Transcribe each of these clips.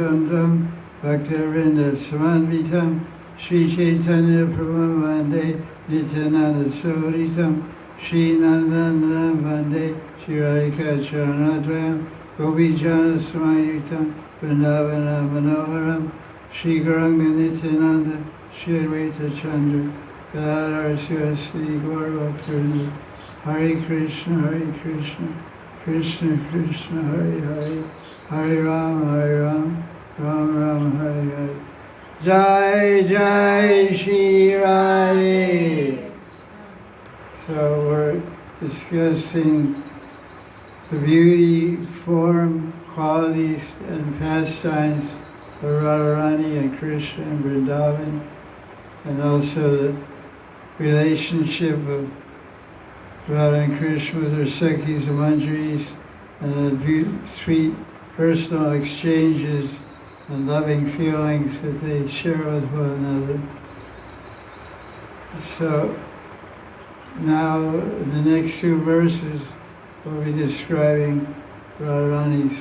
Dundam Bhaktarinda Samanvitam Sri Chaitanya Prabhu Vande Nityananda Suritam Sri Nandana Vande Sri Radhika Charanadvayam Gopijana Samayutam Vrindavana Manoharam Sri Gauranga Nityananda Sri Advaita Chandra Gadadhar Sri Gaurabhaktarinda Hare Krishna Krishna Krishna Hare Hare Hare Ram Ram Ram Hare Hare Jai Jai Sri Radhe. So we're discussing the beauty, form, qualities, and pastimes of Radharani and Krishna and Vrindavan, and also the relationship of Radha and Krishna with their Sakhis and Manjaris, and the sweet personal exchanges and loving feelings that they share with one another. So now in the next few verses we'll be describing Radharani's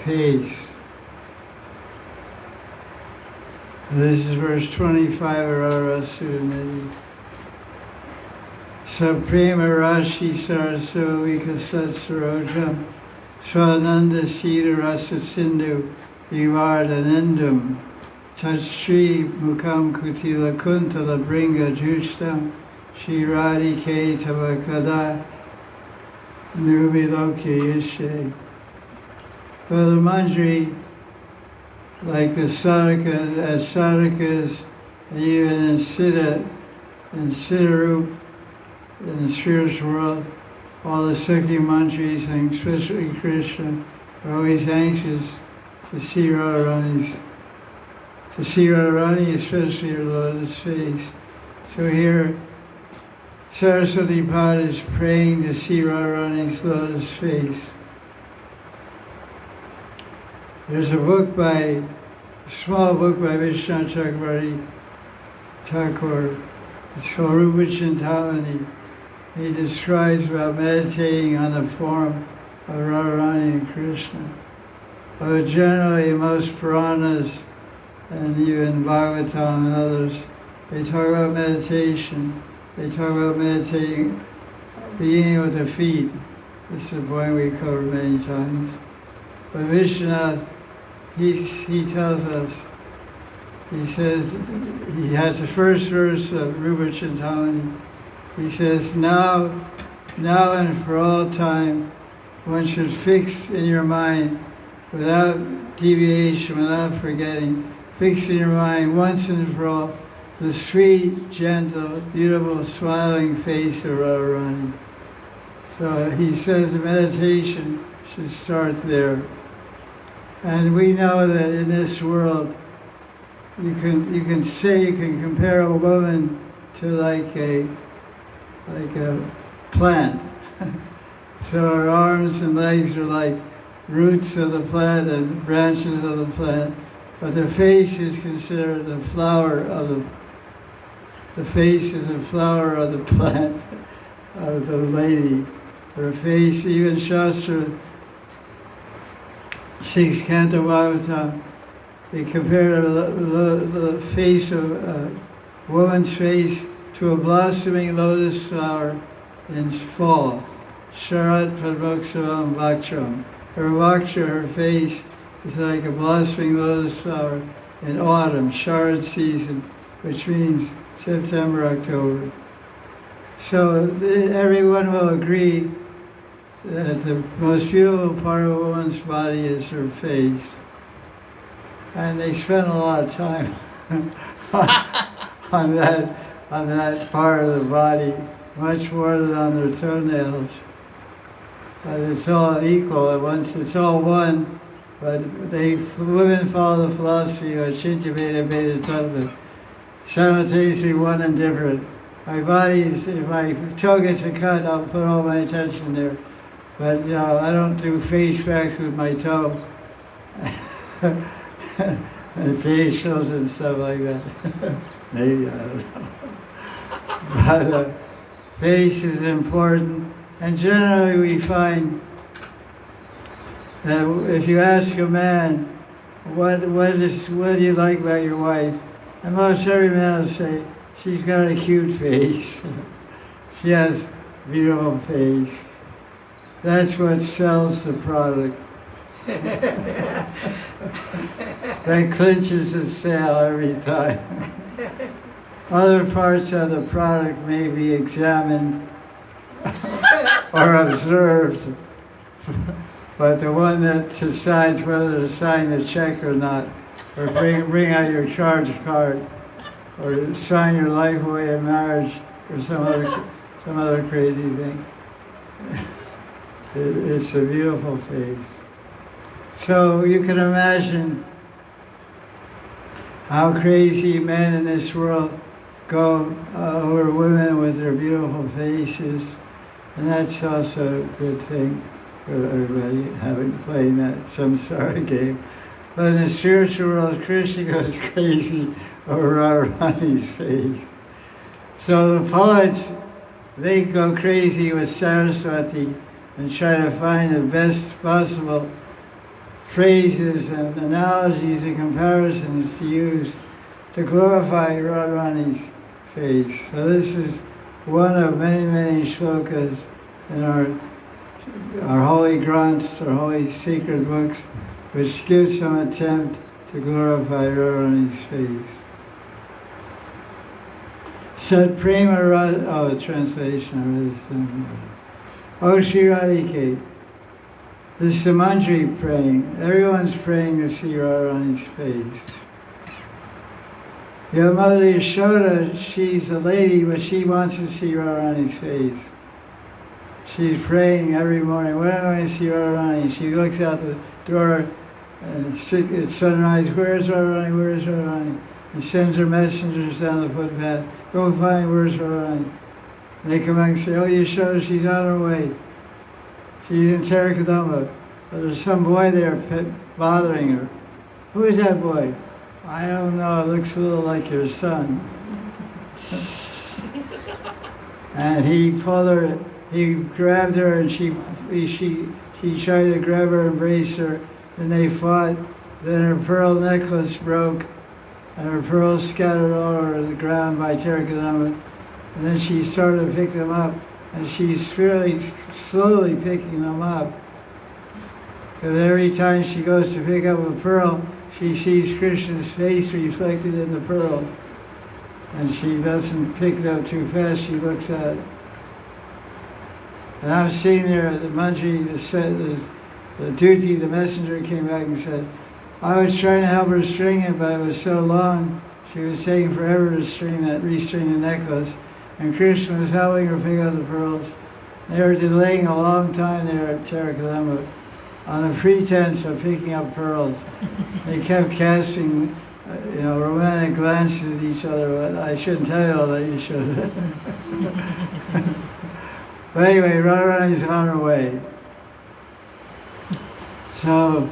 face. This is verse 25 of Radha Nidhi. Saprema Rashi Sarasva Vikasat Sarojam Swananda Sita Rasa Sindhu Vivardhanendam Tachri Mukam Kutila Kuntala Bringa Justam Shri Radhike Tavakada Nubilokya Yishe. Well, the Manjari, like the sadhakas, as sadhakas, even in Siddharup, in the spiritual world, all the Sakhi Manjaris, and especially Krishna, are always anxious to see Radharani, especially her lotus face. So here, Saraswati Pad is praying to see Radharani's lotus face. There's a small book by Vishnu Chakravarti Thakur. It's called Rupa Chintamani. He describes about meditating on the form of Radharani and Krishna. But generally, most Puranas and even Bhagavatam and others, they talk about meditation. They talk about meditating, beginning with the feet. This is a point we covered many times. But Vishwanath, he tells us, he says, he has the first verse of Rupa Chintamani. He says, now and for all time, one should fix in your mind, without deviation, without forgetting, fix in your mind once and for all the sweet, gentle, beautiful, smiling face of Radharani. So he says the meditation should start there. And we know that in this world, you can compare a woman to like a plant. So her arms and legs are like roots of the plant and branches of the plant. But the face is considered the flower of the face is the flower of the plant, of the lady. Her face, even Shastra, 6th Canto Bhagavatam, they compare the face of a woman's face to a blossoming lotus flower in fall. Sharat Padmoksavam Vaksham. Her vaksha, her face, is like a blossoming lotus flower in autumn, Sharad season, which means September, October. So everyone will agree that the most beautiful part of a woman's body is her face. And they spend a lot of time on that part of the body, much more than on their toenails. But it's all equal at once, it's all one, but women follow the philosophy of Achintya Veda Veda Tattva, simultaneously one and different. My body is, if my toe gets a cut, I'll put all my attention there. But I don't do face packs with my toe. And facials and stuff like that. Maybe, I don't know. But face is important. And generally we find that if you ask a man, what do you like about your wife? And most every man will say, she's got a cute face. She has a beautiful face. That's what sells the product. That clinches the sale every time. Other parts of the product may be examined or observed, but the one that decides whether to sign the check or not, or bring out your charge card, or sign your life away in marriage, or some other crazy thing. It's a beautiful face. So you can imagine how crazy men in this world go over women with their beautiful faces, and that's also a good thing for everybody having played that samsara game. But in the spiritual world, Krishna goes crazy over Radharani's face. So the poets, they go crazy with Saraswati and try to find the best possible phrases and analogies and comparisons to use to glorify Radharani's face. So this is one of many, many shlokas in our holy granths, our holy secret books, which gives some attempt to glorify Radharani's face. Sat Prema Radha, translation of this. Oh Sri Radhe, this is the manjari praying. Everyone's praying to see Radharani's face. Your mother Yashoda, she's a lady, but she wants to see Radharani's face. She's praying every morning, when am I going to see Radharani? She looks out the door and it's sunrise, where's Radharani, where's Radharani? And sends her messengers down the footpath, go find where's Radharani. And they come back and say, oh Yashoda, she's on her way. She's in Terakadama, but there's some boy there bothering her. Who is that boy? I don't know, it looks a little like your son. And he pulled her, he grabbed her and she tried to grab her, embrace her, and they fought. Then her pearl necklace broke and her pearls scattered all over the ground by Terakadama. And then she started to pick them up, and she's really slowly picking them up. Because every time she goes to pick up a pearl, she sees Krishna's face reflected in the pearl. And she doesn't pick it up too fast, she looks at it. And I'm sitting there at the manjari, the duty, the messenger came back and said, I was trying to help her string it, but it was so long, she was taking forever to restring the necklace. And Krishna was helping her pick up the pearls. They were delaying a long time there at Terakadama on the pretense of picking up pearls. They kept casting, romantic glances at each other. But I shouldn't tell you all that, you should. But anyway, Radharani's on her way. So,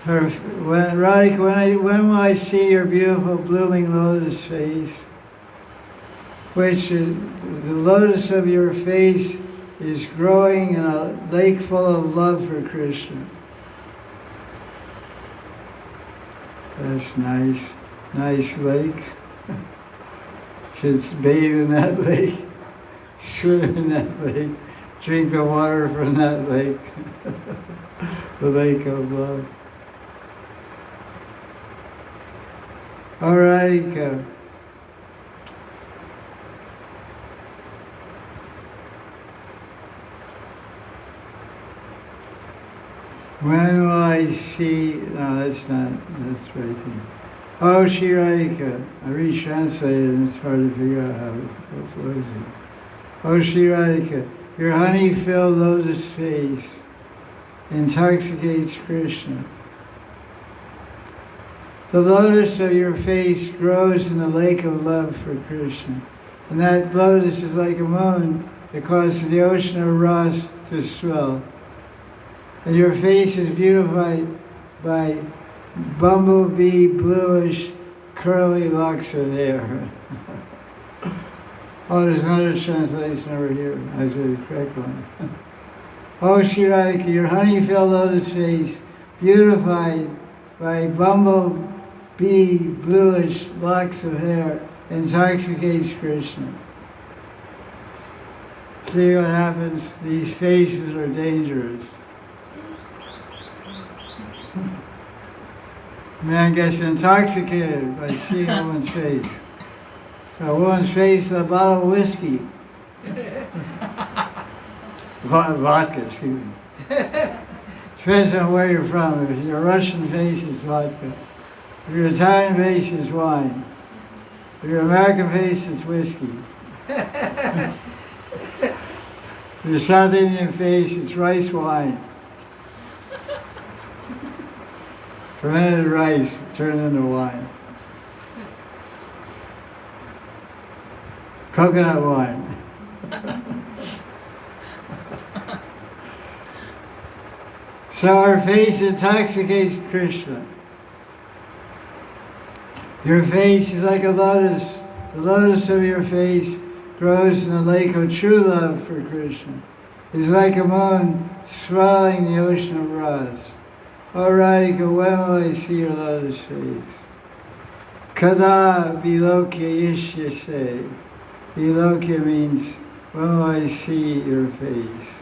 Radhika, when will I see your beautiful blooming lotus face? Which the lotus of your face is growing in a lake full of love for Krishna. That's nice. Nice lake. Should bathe in that lake, swim in that lake, drink the water from that lake. The lake of love. All right, when will I see, no, that's right thing. Oh, Sri Radhika, I retranslated and it's hard to figure out how it flows in. Oh, Sri Radhika, your honey-filled lotus face intoxicates Krishna. The lotus of your face grows in the lake of love for Krishna. And that lotus is like a moon that causes the ocean of Rasa to swell. And your face is beautified by bumblebee bluish curly locks of hair. Oh, there's another translation over here, actually the correct one. O Sri Radhe, your honey-filled lotus face, beautified by bumblebee bluish locks of hair, intoxicates Krishna. See what happens? These faces are dangerous. Man gets intoxicated by seeing a woman's face. So a woman's face is a bottle of whiskey. Vodka, excuse me. Depends on where you're from. If you're a Russian face, it's vodka. If you're Italian face, it's wine. If you're American face, it's whiskey. If you're South Indian face, it's rice wine. Fermented rice turned into wine. Coconut wine. So our face intoxicates Krishna. Your face is like a lotus. The lotus of your face grows in the lake of true love for Krishna. It's like a moon swelling the ocean of Rasa. O Radhika, when will I see your lotus face? Kada vilokya ishyase. Vilokya means, when will I see your face?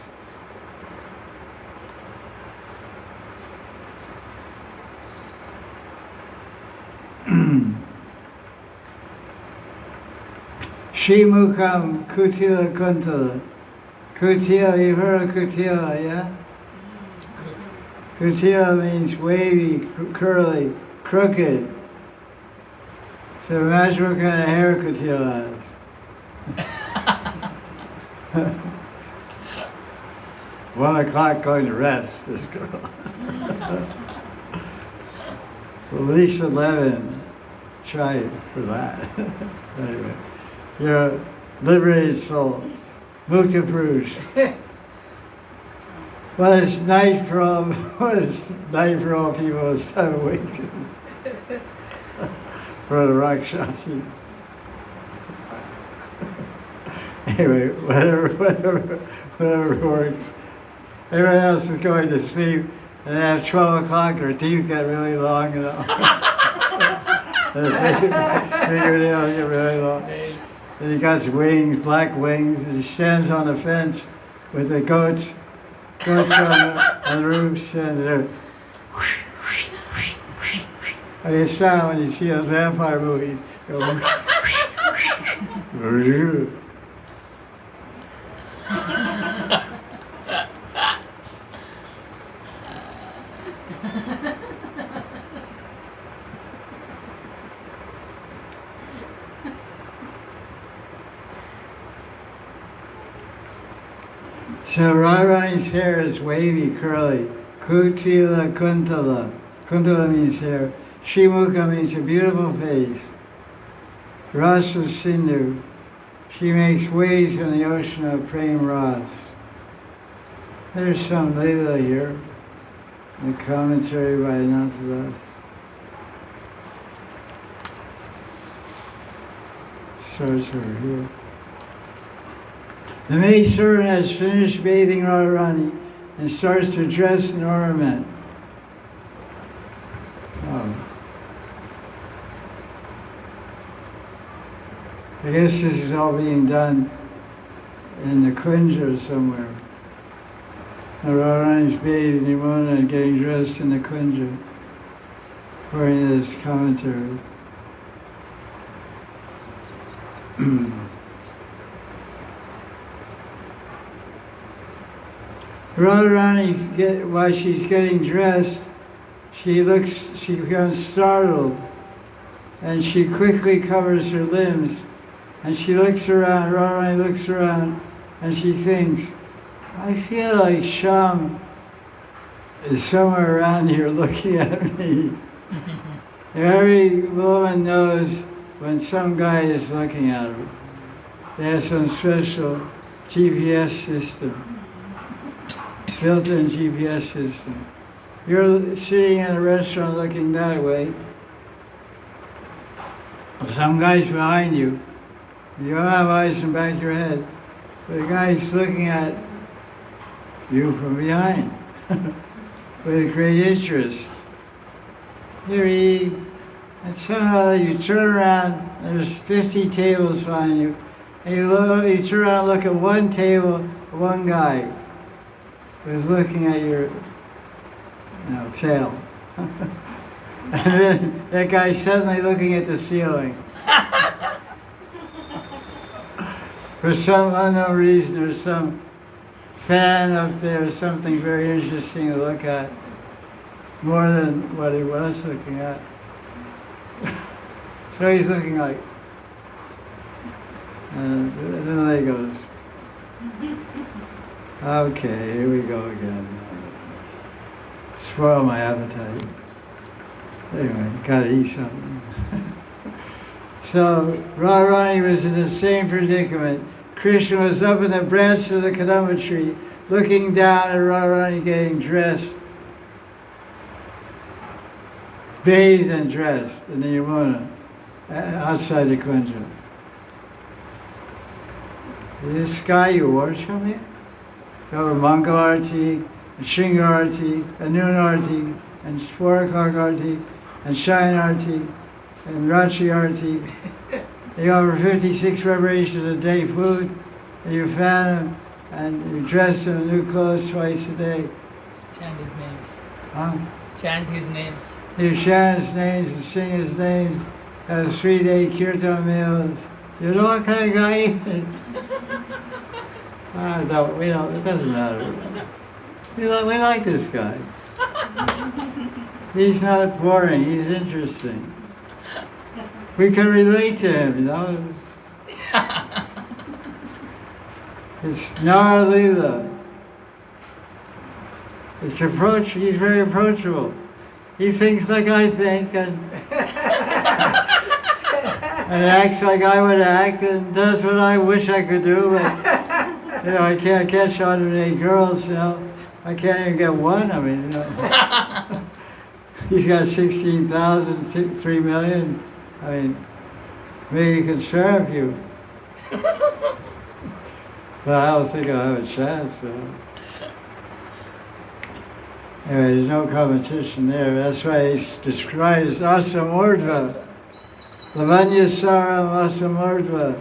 Shimukam Kutila Kuntala. Kutila, you've heard of Kutila, yeah? Kutila means wavy, curly, crooked. So imagine what kind of hair Kutila has. 1 o'clock going to rest, this girl. Well, at least 11. Try for that. Anyway, you're a liberated soul. Mukta Purush. Well, it's night for all people who have awakened. For the Rakshashi. Anyway, whatever works. Everyone else is going to sleep, and at 12 o'clock their teeth get really long, you know. Fingernails get really long. And he got wings, black wings, and he stands on the fence with the goats on the roof, stands there. And you sound when you see those vampire movies. Go, So Radharani's hair is wavy, curly. Kutila Kuntala. Kuntala means hair. Shimukha means a beautiful face. Rasa Sindhu. She makes waves in the ocean of Prem Ras. There's some Leela here. The commentary by Raghunatha Das. Starts over here. The maid servant has finished bathing Radharani and starts to dress and ornament. Oh. I guess this is all being done in the Kunja somewhere. Now Radharani's bathing Yamuna and getting dressed in the Kunja, according to this commentary. Radharani, while she's getting dressed, she becomes startled, and she quickly covers her limbs, and she looks around, Radharani looks around, and she thinks, I feel like Sham is somewhere around here looking at me. Every woman knows when some guy is looking at her. They have some special GPS system. Built-in GPS system. You're sitting in a restaurant looking that way. Some guy's behind you. You don't have eyes in the back of your head. But the guy's looking at you from behind with great interest. You eat, and somehow you turn around, there's 50 tables behind you, and you turn around and look at one table, one guy was looking at your tail. And then that guy's suddenly looking at the ceiling. For some unknown reason, there's some fan up there, something very interesting to look at, more than what he was looking at. So he's looking like, and then there he goes. Okay, here we go again. Spoil my appetite. Anyway, gotta eat something. So Radharani was in the same predicament. Krishna was up in the branch of the kadamba tree, looking down at Radharani getting dressed, bathed and dressed in the Yamuna, outside the Kunja. This sky you worship me? There were Mangala Arati, and Shringa Arati, and Noon Arati, and 4 o'clock Arati, and Shine Arati, and Ratri Arati. You offer 56 preparations a day food, and you fan them, and you dress them in new clothes twice a day. Chant his names. Huh? Chant his names. You chant his names and sing his names, have 3-day kirtan meals. You know what kind of guy he is? It doesn't matter. We like this guy. He's not boring, he's interesting. We can relate to him, It's Nara Leela. He's very approachable. He thinks like I think and acts like I would act and does what I wish I could do, but I can't catch 108 girls, I can't even get one, He's got 16,000, 3 million. Maybe he can serve you. But I don't think I'll have a chance, Anyway, there's no competition there. That's why he's described as Asamurdva. Lavanya Saram Asamurdva.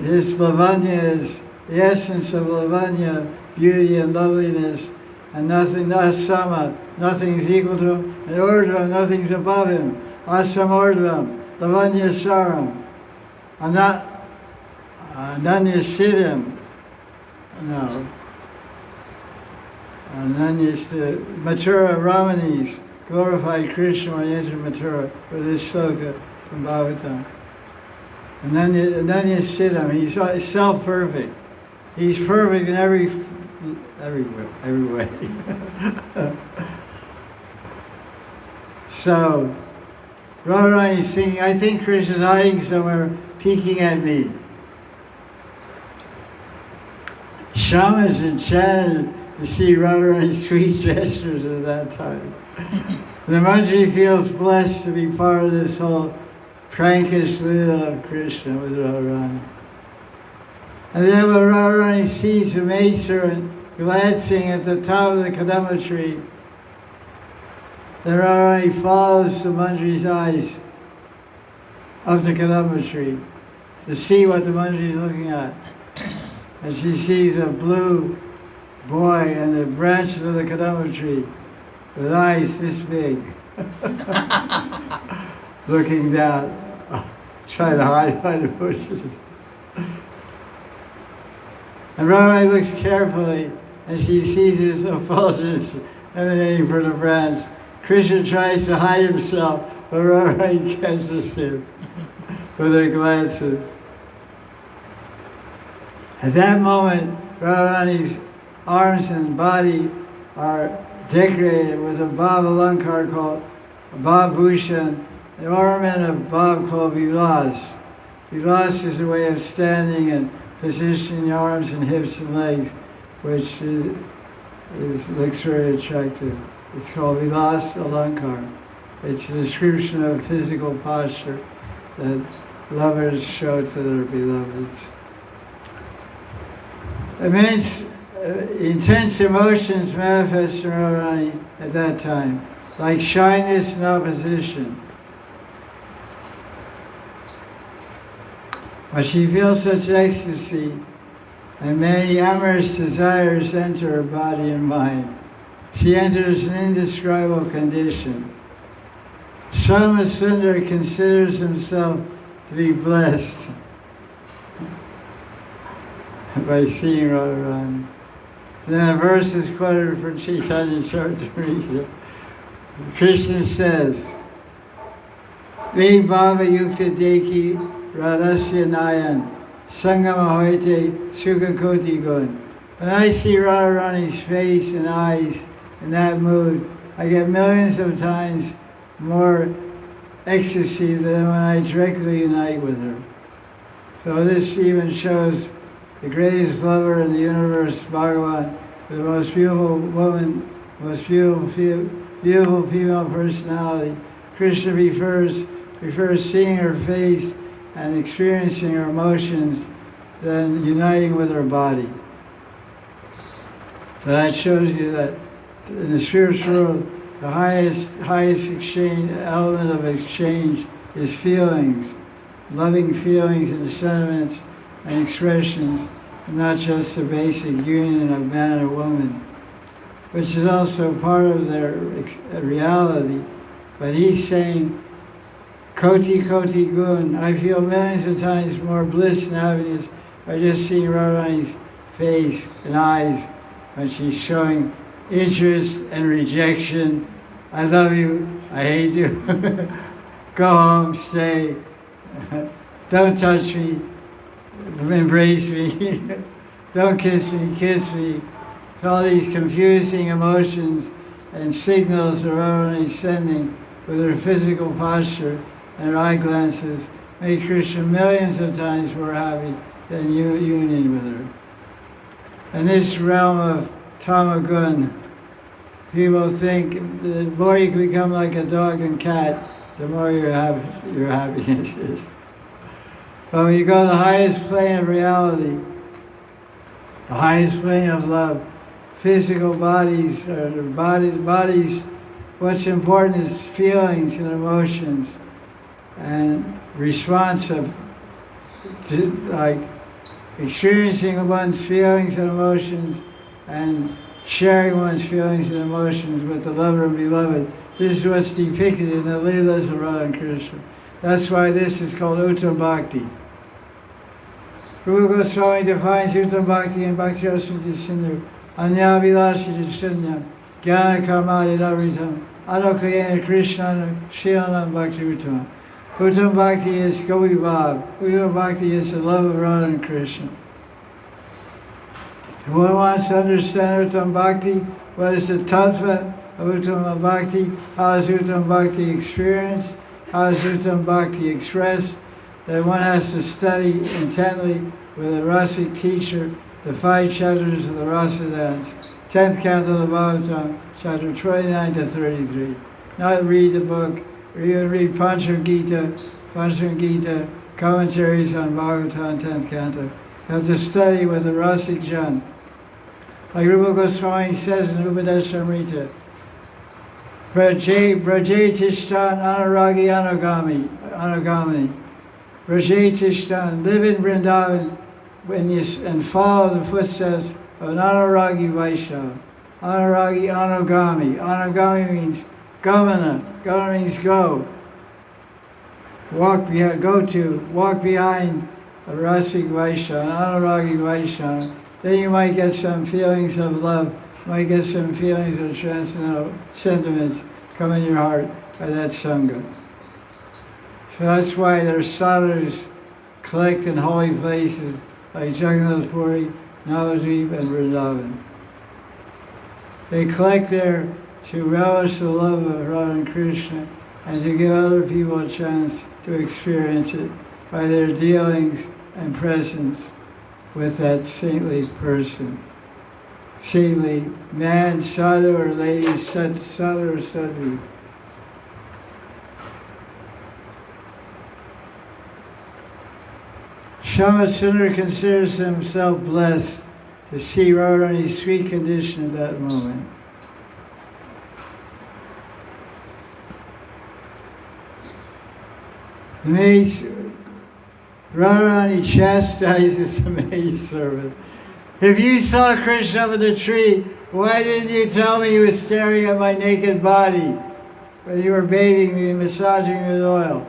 His Lavanya is the essence of Lavanya, beauty and loveliness, and nothing, Asama, nothing is equal to him, and Urdhva, nothing's above him. Asamurdva, Lavanya Saram. Ananya Siddham. No. Ananya, the Mathura Ramanis glorified Krishna when he entered Mathura with this shloka from Bhagavatam. Ananya Siddham, he's self-perfect. He's perfect in every way. So, Radharani is singing, I think Krishna's hiding somewhere, peeking at me. Shamans enchanted to see Radharani's sweet gestures at that time. The Manjari feels blessed to be part of this whole prankish Leela of Krishna with Radharani. And then when Radharani sees the maidservant glancing at the top of the kadamba tree, then Radharani follows the Manjari's eyes up the kadamba tree to see what the Manjari is looking at. And she sees a blue boy in the branches of the kadamba tree with eyes this big, looking down, trying to hide by the bushes. And Radharani looks carefully, and she sees his effulgence emanating from the branch. Krishna tries to hide himself, but Radharani catches him with her glances. At that moment, Radharani's arms and body are decorated with a Bhav Alankar called Bhav Bhushan, an ornament of Bhav called Vilas. Vilas is a way of standing and positioning the arms and hips and legs, which looks very attractive. It's called Vilas Alankar. It's a description of physical posture that lovers show to their beloveds. Immense intense emotions manifest in Radharani at that time, like shyness and opposition. But she feels such ecstasy, and many amorous desires enter her body and mind. She enters an indescribable condition. Sundar considers himself to be blessed by seeing Radharani. Then a verse is quoted from Chaitanya Charitamrita. Krishna says, "Ve bhava yukta deki radhasya nayan sangama hoite sukha koti gun." When I see Radharani's face and eyes in that mood, I get millions of times more ecstasy than when I directly unite with her. So this even shows the greatest lover in the universe, Bhagavan, the most beautiful woman, most beautiful female personality. Krishna prefers seeing her face and experiencing her emotions than uniting with her body. So that shows you that in the spiritual world, the highest exchange, element of exchange is feelings, loving feelings and sentiments and expressions, and not just the basic union of man and woman, which is also part of their reality. But he's saying, Koti Koti Gun, I feel millions of times more bliss and happiness by just seeing Radharani's face and eyes when she's showing interest and rejection. I love you, I hate you, go home, stay, don't touch me, embrace me, don't kiss me, kiss me. So all these confusing emotions and signals that Radharani is sending with her physical posture and her eye glances make Krishna millions of times more happy than union with her. In this realm of tamagun, people think the more you become like a dog and cat, the more your happiness is. But when you go to the highest plane of reality, the highest plane of love, physical bodies, what's important is feelings and emotions and responsive to, like, experiencing one's feelings and emotions and sharing one's feelings and emotions with the lover and beloved. This is what's depicted in the Leelas of Radha and Krishna. That's why this is called Uttam Bhakti. Rupa Goswami defines Uttam Bhakti in Bhakti Rasamrita Sindhu. Anya Vilashi Shunyam, Jnana Karmadi Lavritam, Anokayena Krishnana, Shilanam Bhakti Uttam. Uttam Bhakti is Gopi Bhav. Uttam Bhakti is the love of Radha and Krishna. If one wants to understand Uttam Bhakti, what is the tattva of Uttam Bhakti, how is Uttam Bhakti experienced, how is Uttam Bhakti expressed, then one has to study intently with a Rasic teacher the 5 chapters of the Rasa dance, 10th canto of the Bhagavatam, chapter 29 to 33. Not read the book, or even read Pancham Gita, commentaries on Bhagavatam, 10th canto. You have to study with a Rasic Jan. Like Rupa Goswami says in Upadeshamrita, Braje Tishtan Anuragi Anugamani. Braje Tishtan, live in Vrindavan and follow the footsteps of an Anuragi Vaishnava. Anuragi Anugami. Anugami means Gamana. Gamana means go. Walk behind a Rasic Vaishnava, an Anuragi Vaishnava. Then you might get some feelings of love, might get some feelings of transcendental sentiments come in your heart by that Sangha. So that's why there's sadhus collect in holy places like Jagannath Puri, Navadvip, and Vrindavan. They collect there to relish the love of Radha and Krishna and to give other people a chance to experience it by their dealings and presence with that saintly person. Saintly man, sadhu or lady, sadhu or sadhu. Shyamasundar considers himself blessed to see Radharani's sweet condition at that moment. The Radharani chastises the maidservant. If you saw Krishna up in the tree, why didn't you tell me you were staring at my naked body when you were bathing me and massaging me with oil?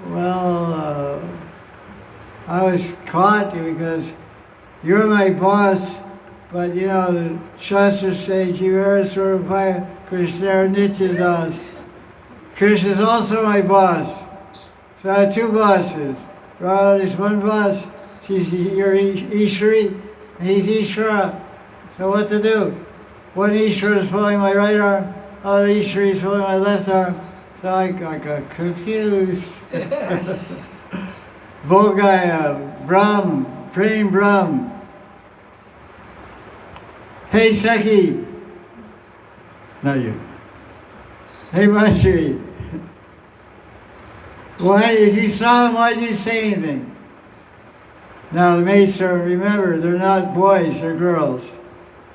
Well, I was caught because you're my boss, but you know, the Shastras say, Jivara Swarupaya Krishna Nityadas. Krishna's also my boss. So I have two bosses. Radha's one boss, she's your Ishri, and he's Ishvara. So what to do? One Ishvara is pulling my right arm, other Ishvara is pulling my left arm. So I got confused. Bogaya, Brahm, Prem Brahm. Hey Seki. Not you. Hey Manjari. Why, if you saw him, why did you say anything? Now the maidservant, remember, they're not boys, they're girls.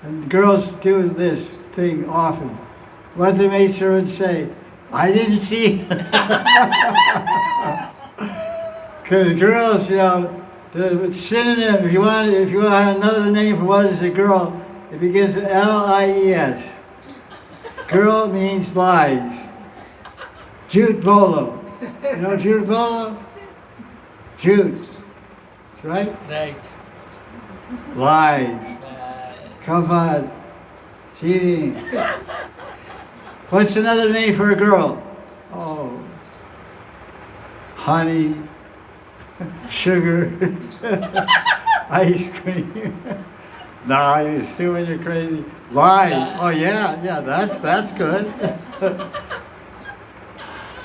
And girls do this thing often. What did the maidservant say? I didn't see. Because girls, you know, the synonym, if you want another name for what is a girl, it begins with L-I-E-S. Girl means lies. Jute bolo. You know jute bolo? Jute. Right? Right. Lies. Kapat. Cheating. What's another name for a girl? Oh. Honey. Sugar. Ice cream. Nah, you assuming you're crazy. Lies. Oh yeah, that's good.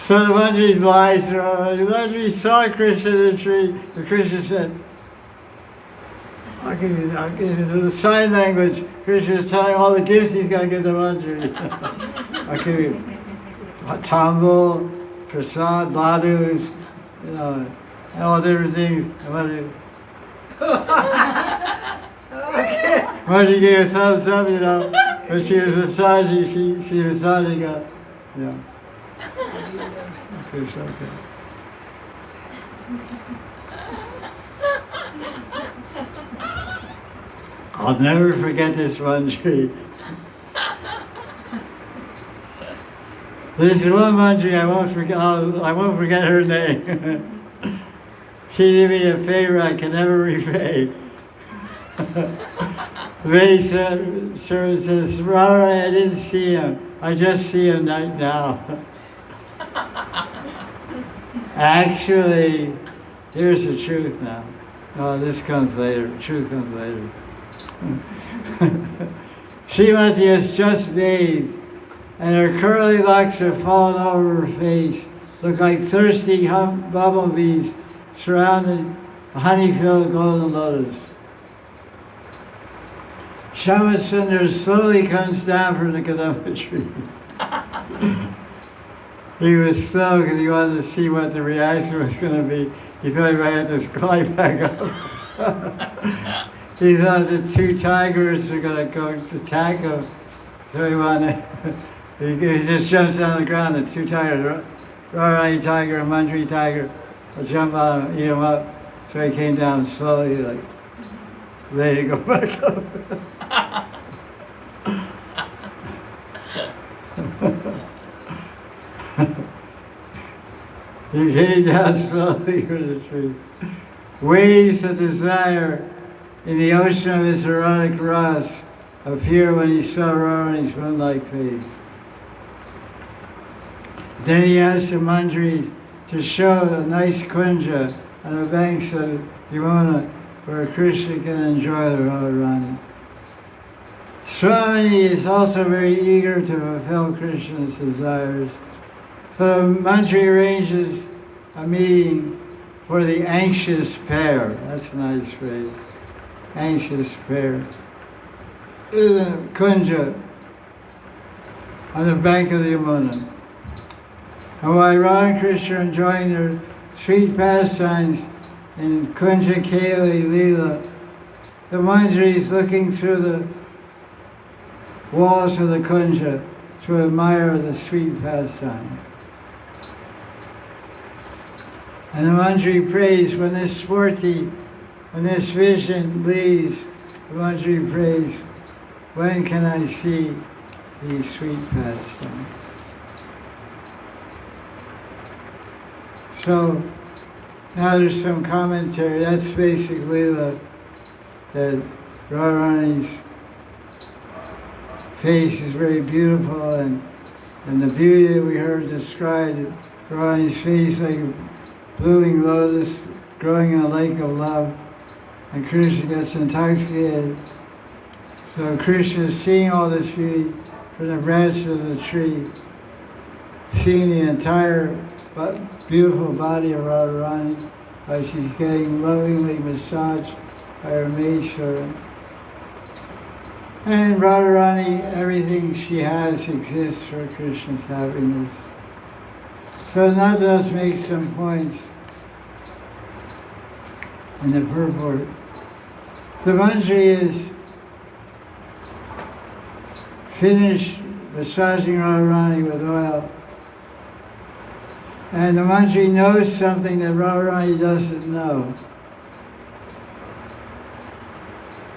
So the Manjari's lies, the Manjari saw Krishna in the tree, and Krishna said, I'll give you the sign language. Krishna is telling all the gifts he's going to give the Manjari. I'll give you tambul, prasad, ladus, you know, and all different things. Manjari gave a thumbs up, you know, when she was massaging, she was massaging her, you know. Okay. I'll never forget this Manjari. This is one Manjari I won't forget her name. She did me a favor I can never repay. The servant says, Radharani, I didn't see him. I just see him right now. Actually, here's the truth now. Oh, this comes later. The truth comes later. Srimati has just bathed, and her curly locks have fallen over her face, look like thirsty bumblebees surrounding a honey-filled golden lotus. Shyamsundar slowly comes down from the kadamba tree. He was slow because he wanted to see what the reaction was going to be. He thought he might have to climb back up. He thought the two tigers were going to go attack him. So he just jumps down on the ground. The two tigers, Radharani tiger and Manjari tiger, will jump on him, eat him up. So he came down slowly, like, ready to go back up. He came down slowly from the tree. Waves of desire in the ocean of his erotic Rasa appeared when he saw Radharani's moon-like face. Then he asked the Manjari to show a nice kunja on the banks of Yamuna where Krishna can enjoy the Radharani. Swami is also very eager to fulfill Krishna's desires. So Manjari arranges a meeting for the anxious pair. That's a nice phrase. Anxious pair. In a kunja on the bank of the Yamuna. And while Radha and Krishna are enjoying their sweet pastimes in Kunja Keli Leela, the Manjaris looking through the walls of the kunja to admire the sweet pastime. And the Manjari prays when this sporty, when this vision leaves, the Manjari prays, when can I see these sweet pastimes? So now there's some commentary. That's basically that Radharani's face is very beautiful, and the beauty that we heard described, Radharani's face like a blooming lotus growing in a lake of love, and Krishna gets intoxicated. So Krishna is seeing all this beauty from the branch of the tree, seeing the entire beautiful body of Radharani as she's getting lovingly massaged by her maidservant. And Radharani, everything she has exists for Krishna's happiness. So now let's make some points in the purport. The Manjari is finished massaging Radharani with oil. And the Manjari knows something that Radharani doesn't know.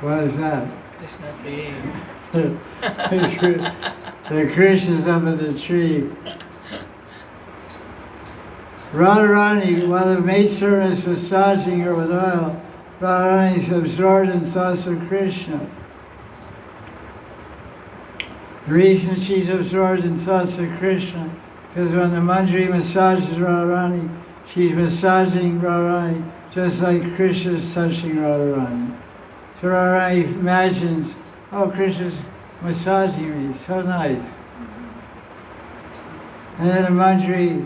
What is that? Krishna saying. The Krishna's up in the tree. Radharani, while the maidservant is massaging her with oil, Radharani is absorbed in thoughts of Krishna. The reason she's absorbed in thoughts of Krishna, because when the Manjari massages Radharani, she's massaging Radharani just like Krishna is touching Radharani. So Radharani imagines, oh, Krishna's massaging me, so nice. And then the Manjari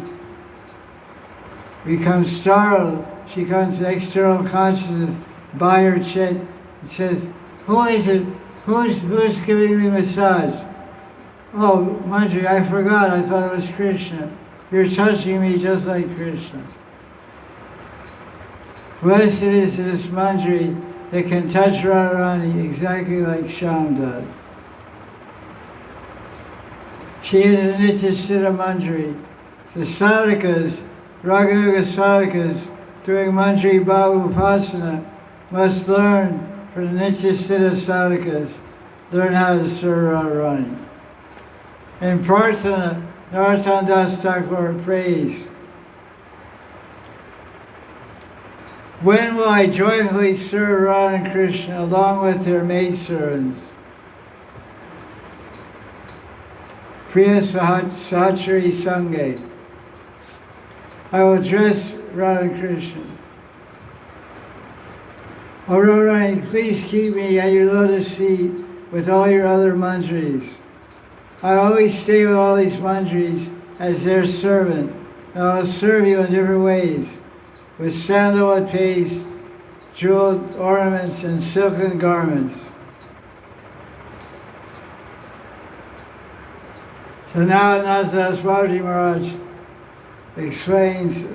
becomes startled. She comes to external consciousness by her chit and says, who is it? Who's giving me massage? Oh, Manjari, I forgot. I thought it was Krishna. You're touching me just like Krishna. Blessed is this Manjari that can touch Radharani exactly like Shyam does. She is a Nityasiddha Manjari. The sadhakas, Raghunuga sadhakas, doing Manjari Bhava Upasana must learn from the Nityasiddha sadhakas, learn how to serve Radharani. In Prarthana, Narottam Das Thakur prays, when will I joyfully serve Radha and Krishna along with their maidservants? Priya Sahachari Sange. I will dress Radha and Krishna. Oh Radharani, please keep me at your lotus feet with all your other manjaris. I always stay with all these manjaris as their servant, and I will serve you in different ways, with sandalwood paste, jeweled ornaments, and silken garments. So now Nathdas Babaji Maharaj explains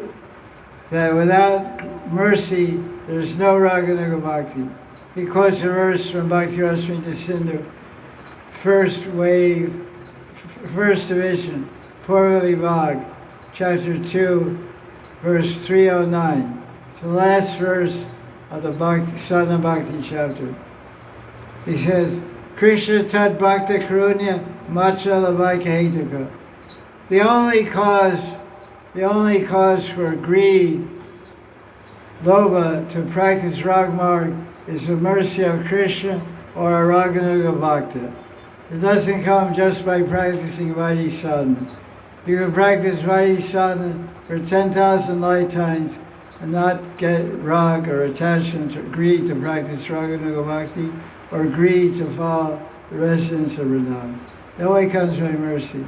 that without mercy, there's no Raghunaga Bhakti. He quotes a verse from Bhakti Rasamrita Sindhu, first wave, first division, Purva Vibhag, chapter 2, verse 309. It's the last verse of the Bhakti, Sadhana Bhakti chapter. He says, Krishna tat bhakta karunya macha lavaika hetuka. The only cause for greed, lobha, to practice Ragmarg is the mercy of Krishna or a Raghunaga Bhakta. It doesn't come just by practicing Vaidhi Sadhana. You can practice Vaidhi Sadhana for 10,000 lifetimes and not get rag or attachment or greed to practice Raghunaga Bhakti or greed to follow the residence of Radha. It only comes by mercy.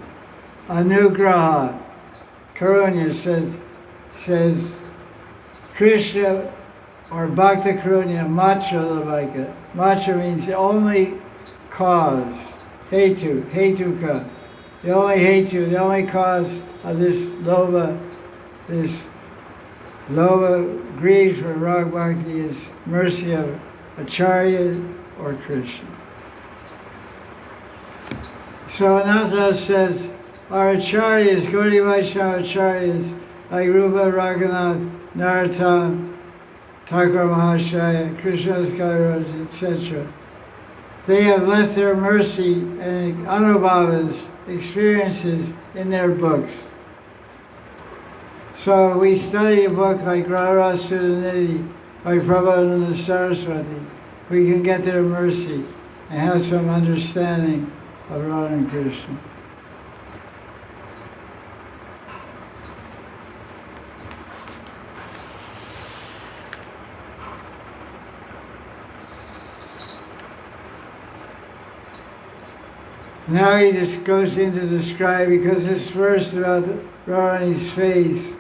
Anugraha, Karunya says Krishna or Bhakta Karunya Macha Lavaika. Macha means the only cause. Hetuka. The only cause of this lobha greed for Rag Bhakti is mercy of Acharya or Krishna. So Ananta says, our acharyas, Gaudiya Vaishnava acharyas, like Rupa Raghunath, Narottam, Thakur Mahashaya, Krishnadas Kaviraj, etc. They have left their mercy and anubhavas, experiences in their books. So we study a book like Radharani Nidhi by Prabodhananda Sarawati, we can get their mercy and have some understanding of Radha and Krishna. Now he just goes in to describe, because this verse about Radharani's face.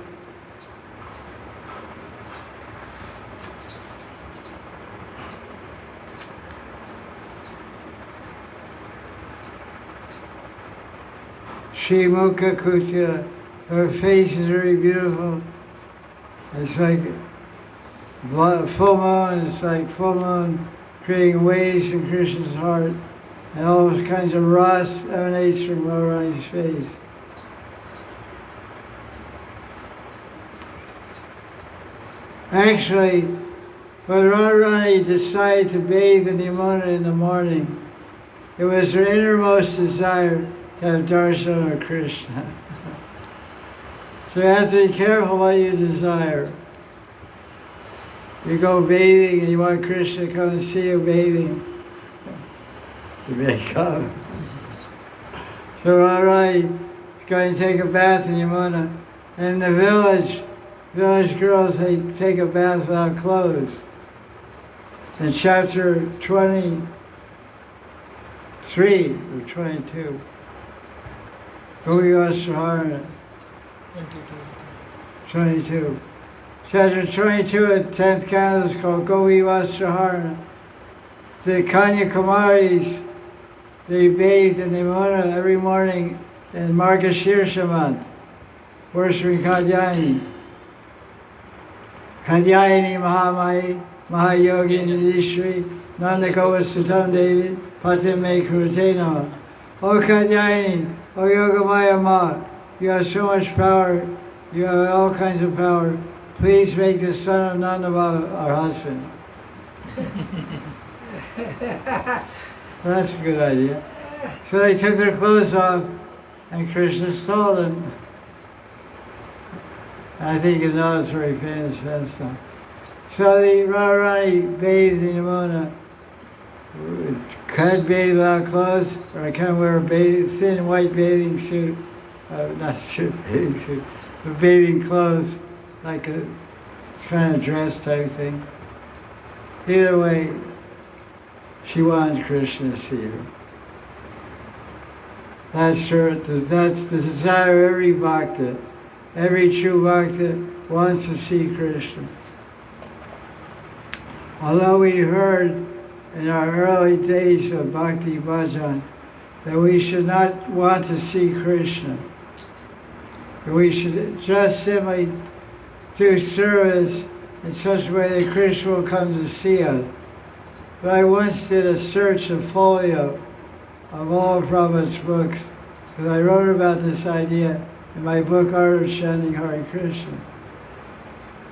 Shri Mukha Kutya, her face is very beautiful. It's like full moon, it's like full moon creating waves in Krishna's heart. And all those kinds of Rasa emanates from Radharani's face. Actually, when Radharani decided to bathe in Yamuna in the morning, it was her innermost desire to have darshan of Krishna. So you have to be careful what you desire. You go bathing and you want Krishna to come and see you bathing. You may come. So Radharani is going to take a bath in Yamuna. And the village girls, they take a bath without clothes. In chapter 23 or 22, Gopal 22. Chapter 22 at 10th canto is called Gopal. The Kanyakumaris, they bathed in Yamuna every morning in Margashirsha month, worshiping Katyayani. Katyayani Mahamai, Mahayogi Nidhi, Nandakova Sutam Devi, Patime Kurute Nama. O Katyayani, O Yogamaya Ma, you have so much power, you have all kinds of power. Please make the son of Nanda Baba our husband. That's a good idea. So they took their clothes off and Krishna stole them. I think you know it's very famous pastime. So the Radharani bathed in Yamuna, can't bathe without clothes, or I can't wear a thin white bathing suit, not suit, bathing suit, but bathing clothes, like a kind of dress type thing. Either way, she wanted Krishna to see her. That's the desire of every bhakta. Every true bhakta wants to see Krishna. Although we heard in our early days of Bhakti Bhajan that we should not want to see Krishna. We should just simply do service in such a way that Krishna will come to see us. But I once did a search of folio of all Prabhupada's books, because I wrote about this idea in my book, Art of Chanting Hare Krishna.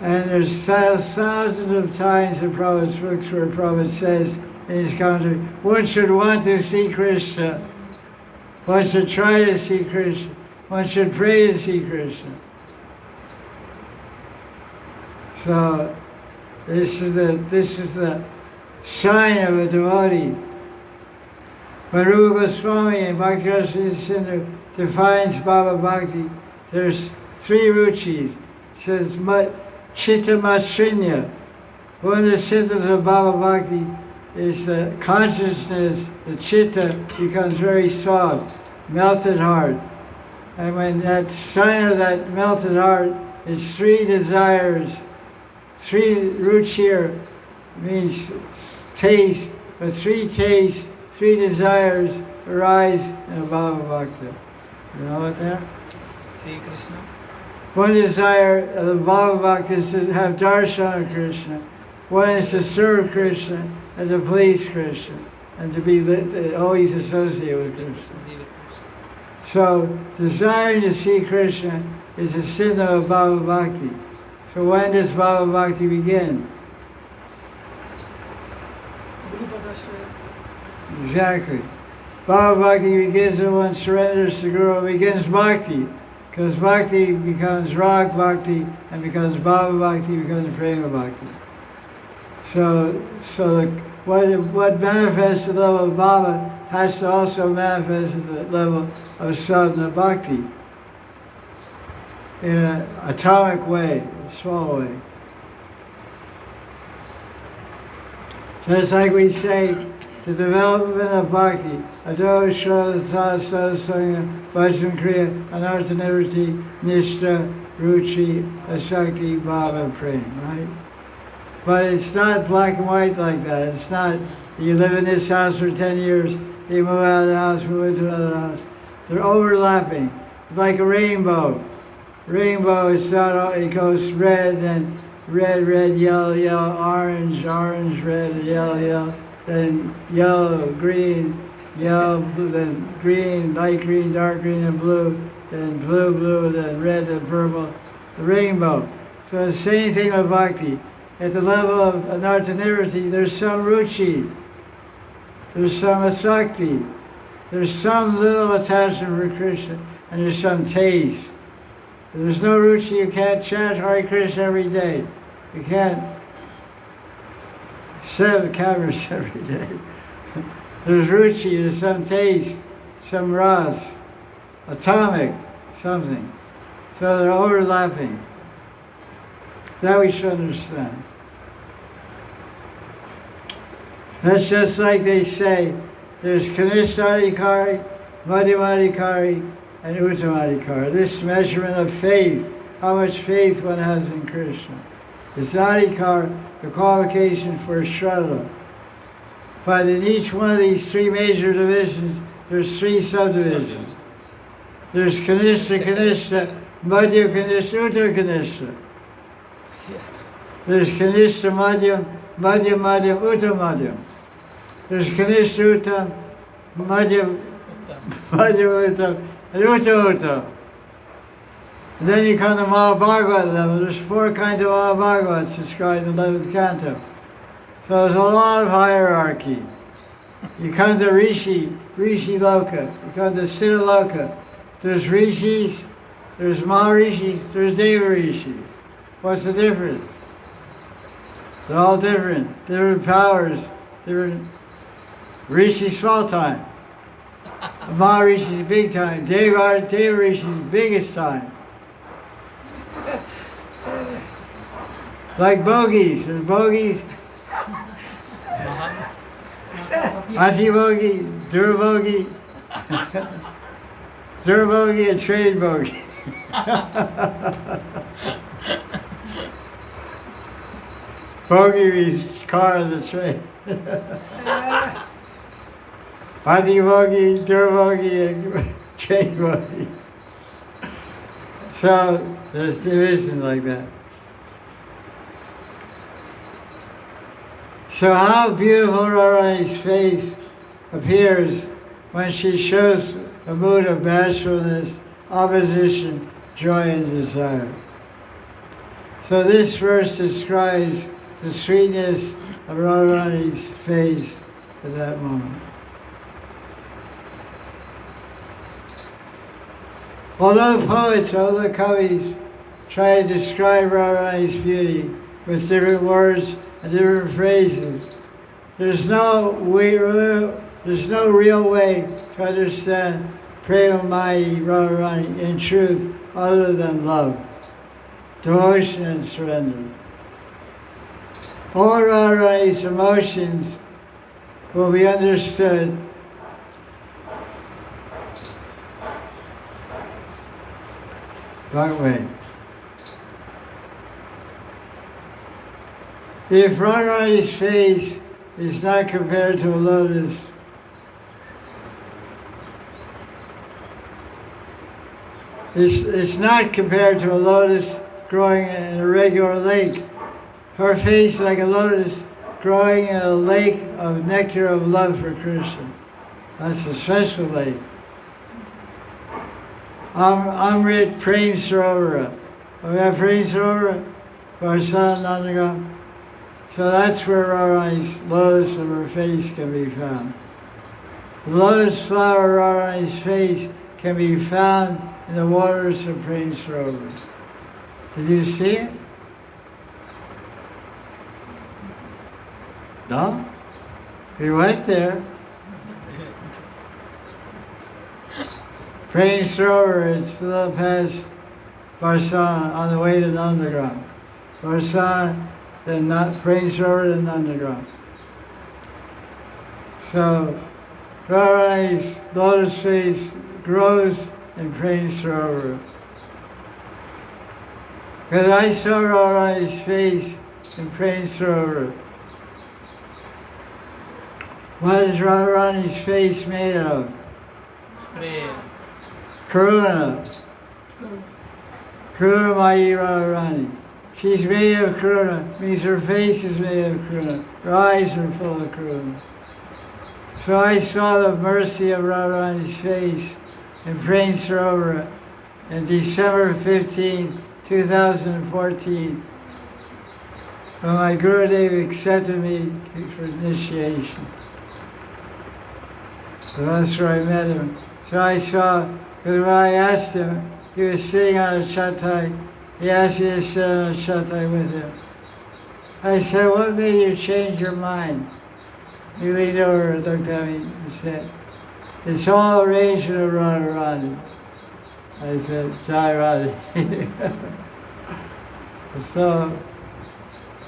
And there's thousands of times in Prabhupada's books where Prabhupada says in his commentary, one should want to see Krishna, one should try to see Krishna, one should pray to see Krishna. So this is the sign of a devotee. When Rupa Goswami and Bhakti Rasa Sindhu defines Baba Bhakti, there's three ruchis. It says Chitta Matrinya. One of the symptoms of Baba Bhakti is the consciousness, the chitta becomes very soft, melted heart. And when that sign of that melted heart is three desires, three ruchir means taste, but three tastes, three desires arise in a Baba Bhakti. You know what there? See Krishna. One desire of the Baba Bhakti is to have darshan of Krishna. One is to serve Krishna and to please Krishna and to be always associated with Krishna. So desiring to see Krishna is a sin of Bhava Bhakti. So when does Bhava Bhakti begin? Exactly. Bhava Bhakti begins when one surrenders to Guru. It begins Bhakti. Because Bhakti becomes Rag Bhakti and becomes Bhava Bhakti becomes Prema Bhakti. So what manifests the level of Bhava has to also manifest at the level of sadhana bhakti in an atomic way, a small way. Just like we say, the development of bhakti, Ado Shraddha Sadasanga Bhajan Kriya Anartha Nivritti Nishta Ruchi Asakti Bhava Prem, right? But it's not black and white like that. It's not, you live in this house for 10 years, you move out of the house, move into another house. They're overlapping. It's like a rainbow. Rainbow is not, it goes red, then red, red, yellow, yellow, orange, orange, red, yellow, yellow, then yellow, green, yellow, blue, then green, light green, dark green, and blue, then blue, blue, then red, then purple. The rainbow. So the same thing with bhakti. At the level of anartha nivritti, there's some ruchi, there's some asakti, there's some little attachment for Krishna, and there's some taste. If there's no ruchi, you can't chant Hare Krishna every day. You can't set up cameras every day. There's ruchi, there's some taste, some ras, atomic, something. So they're overlapping. That we should understand. That's just like they say, there's Kanishta-adhikari, Madhyama-adhikari, and Uttama-adhikari. This measurement of faith, how much faith one has in Krishna. It's adhikar, the qualification for Shraddha. But in each one of these three major divisions, there's three subdivisions. There's Kanishta, Madhya Kanishta, Uttama Kanishta. There's Kanishta Madhyam, Madhyam Madhyam, Uttam Madhyam. There's Kanishta Uttam, Madhyam, Madhyam Uttam, and Uttam Uttam. And then you come to Mahabhagavat level. There's 4 kinds of Mahabhagavats described in the 11th canto. So there's a lot of hierarchy. You come to Rishi Loka. You come to Siddha Loka. There's Rishis, there's Maharishis, there's Deva Rishis. What's the difference? They're all different powers, different. Rishi's small time. Maharishi's big time. Deva Rishi's biggest time. Like bogies. There's bogies. Anti-bogie, durabogie, durabogie, and trade bogie. Bogie means car of the train. Anti-bogie, durabogie, and trade bogie. So there's division like that. So how beautiful Radharani's face appears when she shows a mood of bashfulness, opposition, joy, and desire. So this verse describes the sweetness of Radharani's face at that moment. Although poets, although kavis try to describe Radharani's beauty with different words and different phrases, there's no real way to understand Premamai Radharani in truth other than love, devotion, and surrender. All Radharani's emotions will be understood that way. If Radharani's face is not compared to a lotus, it's not compared to a lotus growing in a regular lake. her face like a lotus growing in a lake of nectar of love for Krishna. That's a special lake. Amrit Prem Sarovara. We have Prem Sarovara, Varsan Nandagram. So that's where Radharani's lotus of her face can be found. The lotus flower of Radharani's face can be found in the waters of Prem Sarovara. Did you see it? No? We went there. Prem Sarovara, it's a little past Varsana on the way to Nandagram. Varsana, then Prem Sarovara, then Nandagram. So, Radharani's lotus face grows in Prem Sarovara. Because I saw Radharani's face in Prem Sarovara. What is Radharani's face made of? Prem. Karuna. Karuna Mayi Radharani. She's made of Karuna, means her face is made of Karuna. Her eyes are full of Karuna. So I saw the mercy of Radharani's face in Prem Sarovara on December 15, 2014, when my Gurudev accepted me for initiation. So that's where I met him. So I saw, because when I asked him, he was sitting on a chatai. He asked me to sit on a chatai with him. I said, what made you change your mind? He leaned over and looked at me and said, it's all arrangement of Radharani. I said, Jai Radhe. So,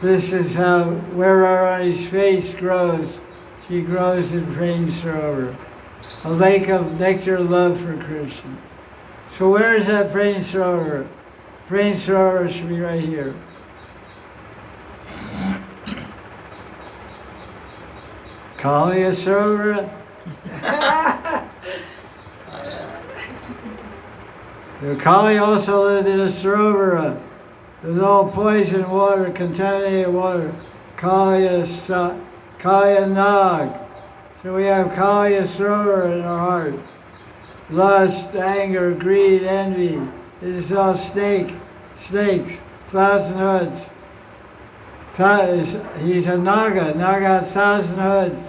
this is how, where Radharani's face grows, she grows in Prem Sarovara, a lake of nectar love for Krishna. So where is that Prem Sarovara? Prem Sarovara should be right here. Kaliya Sarovara? The Kali also lived in a Sarovara. It was all poison water, contaminated water. Kaliya Nag. So we have Kaliya Sarovara in our heart. Lust, anger, greed, envy. This is all snakes, 1,000 hoods. He's a Naga. Naga has 1,000 hoods,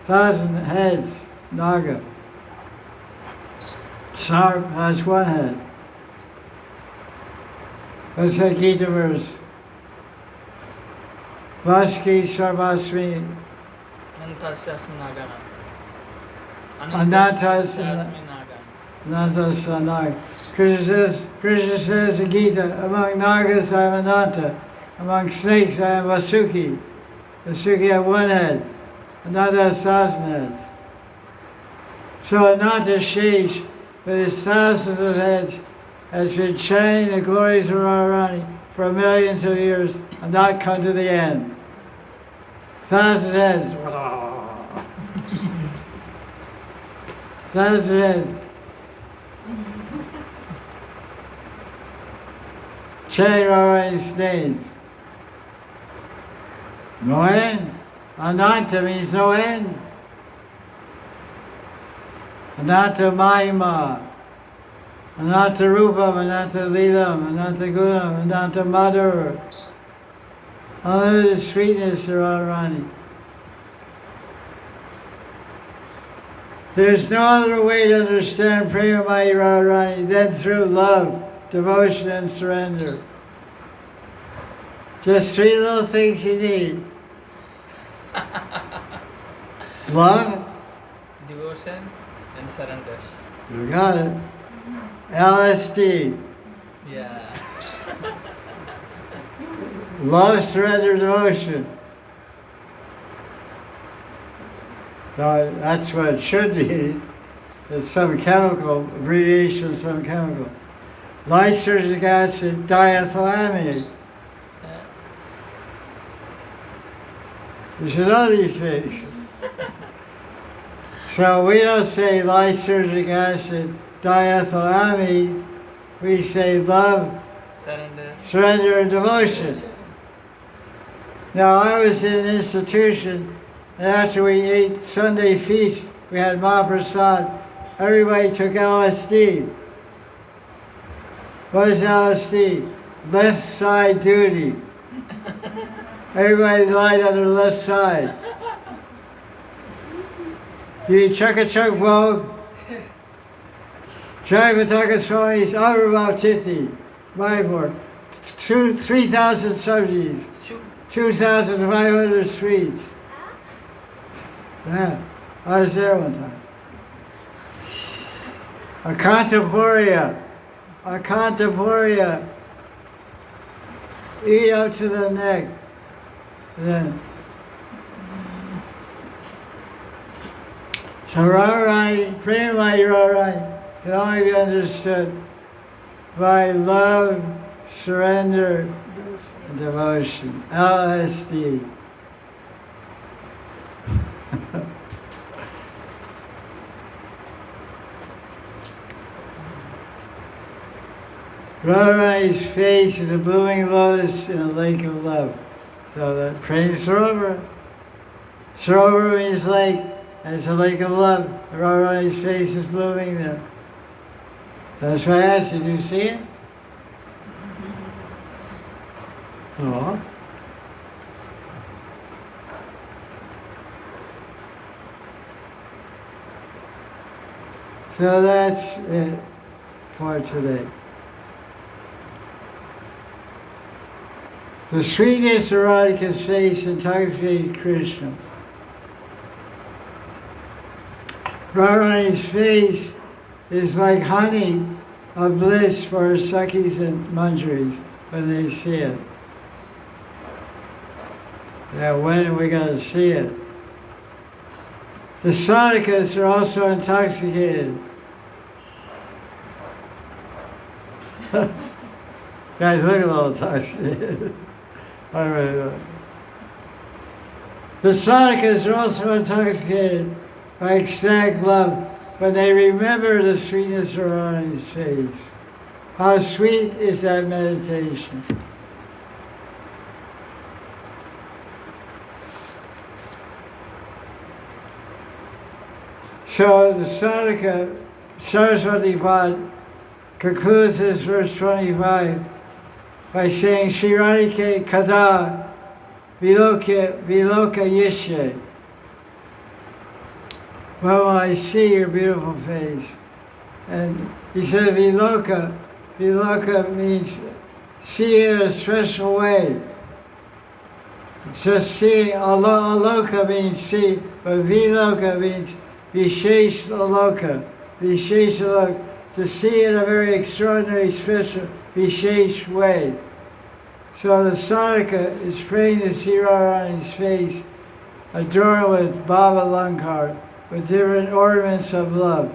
1,000 heads, Naga. Sarp has one head. What's that Gita verse? Vaski Sarvasmi. Anantasasmi Nagana. Anantasasmi Nagana. Krishna says in Gita, among Nagas I am Ananta. Among snakes I am Vasuki. Vasuki have one head. Ananta has 1,000 heads. So Ananta Shesh, with his thousands of heads, has been chanting the glories of Radharani for millions of years and not come to the end. 1,000 heads. 1,000 heads. Chanting Radharani's names. No end. Ananta means no end. Ananta Mahima. Ananta Rupam, Ananta Leelam, Ananta Gunam, Ananta Madhur. Unlimited sweetness of Radharani. There's no other way to understand Premamai Radharani than through love, devotion, and surrender. Just 3 little things you need. Love. Devotion and surrender. You got it. LSD. Yeah. Love, surrender, devotion. So that's what it should be. It's some chemical, abbreviation of some chemical. Lysergic acid diethylamide. You should know these things. So we don't say lysergic acid diethylamide. We say love, Surrender. surrender, and devotion. Now I was in an institution, and after we ate Sunday feast, we had Mahaprasad. Everybody took LSD. What is LSD? Left side duty. Everybody lied on their left side. You chaka bog. Jai Sri Swami's Avrabhavtiti, Mayapur. 3,000 subjects. 2,500 sweets. Yeah, I was there one time. A contemporia, eat up to the neck. Then, so Radharani, Prema Radharani can only be understood by love, surrender, and devotion. LSD. Radharani's face is a blooming lotus in a lake of love. So that Prema Sarovar. Sarovar means lake, and it's a lake of love. Radharani's face is blooming there. That's why I asked you, do you see it? Oh. So that's it for today. The sweetness of Radhika's face intoxicated Krishna. Radharani's face is like honey of bliss for her Sakhis and Manjaris when they see it. Yeah, when are we going to see it? The sadhakas are also intoxicated. Guys, look a little intoxicated. All right. The sadhakas are also intoxicated by ecstatic love when they remember the sweetness of Radharani's face. How sweet is that meditation? So the sadhaka, Saraswati Pad, concludes this verse 25 by saying, Sri Radhike kada viloka yeshe. When will I see your beautiful face? And he said viloka. Viloka means see in a special way. Just seeing, aloka means see, but viloka means vishesh aloka. Vishesh aloka. To see in a very extraordinary, special, vishesh way. So the sadhaka is praying to see Radharani's face adorned with Baba Lankar, with different ornaments of love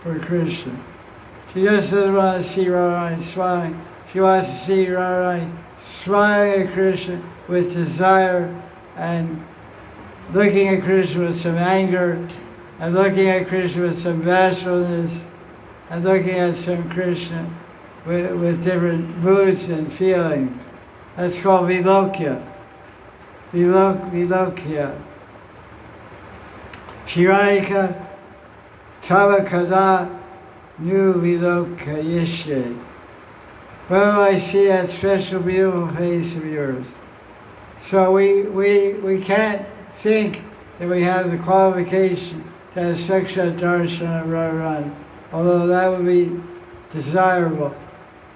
for Krishna. She just doesn't want to see Radharani smiling. She wants to see Radharani smiling at Krishna with desire and looking at Krishna with some anger and looking at Krishna with some bashfulness and looking at some Krishna with different moods and feelings. That's called vilokya. Vilokya. Shirayika tava kada nu vilokya yeshe. When will I see that special beautiful face of yours? So we can't think that we have the qualification to have Sakshat Darshan of Radharani, although that would be desirable.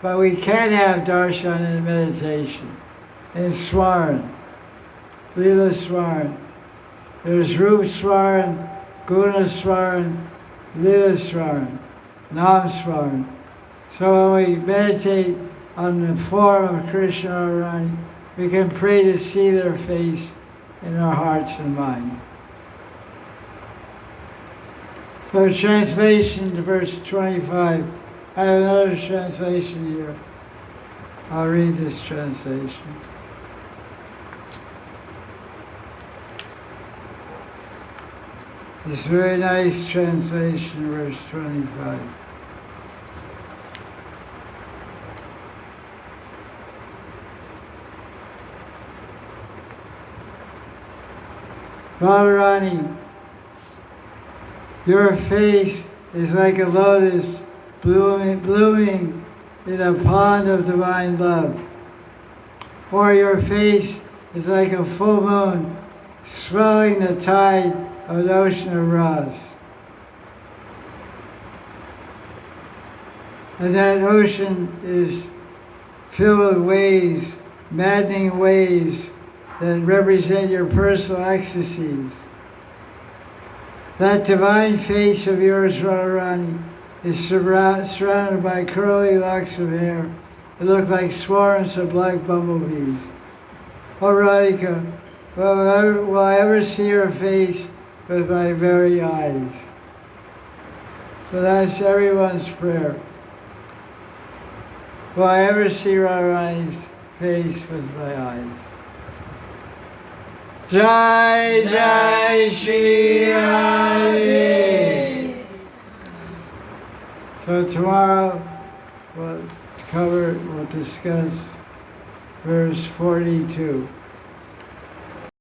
But we can have darshan in meditation, in swaran, lila swaran. There's rup swaran, guna swaran, lila swaran, nam swaran. So when we meditate on the form of Krishna or Radharani, we can pray to see their face in our hearts and mind. So translation to verse 25. I have another translation here. I'll read this translation. This very nice translation, verse 25. Radharani, your face is like a lotus blooming in a pond of divine love. Or your face is like a full moon swelling the tide of an ocean of Rasa. And that ocean is filled with waves, maddening waves that represent your personal ecstasies. That divine face of yours, Radharani, is surrounded by curly locks of hair that look like swarms of black bumblebees. Oh, Radhika, will I ever see your face with my very eyes? So that's everyone's prayer. Will I ever see Radharani's face with my eyes? Jai Jai Sri Radhe. So tomorrow we'll discuss verse 42.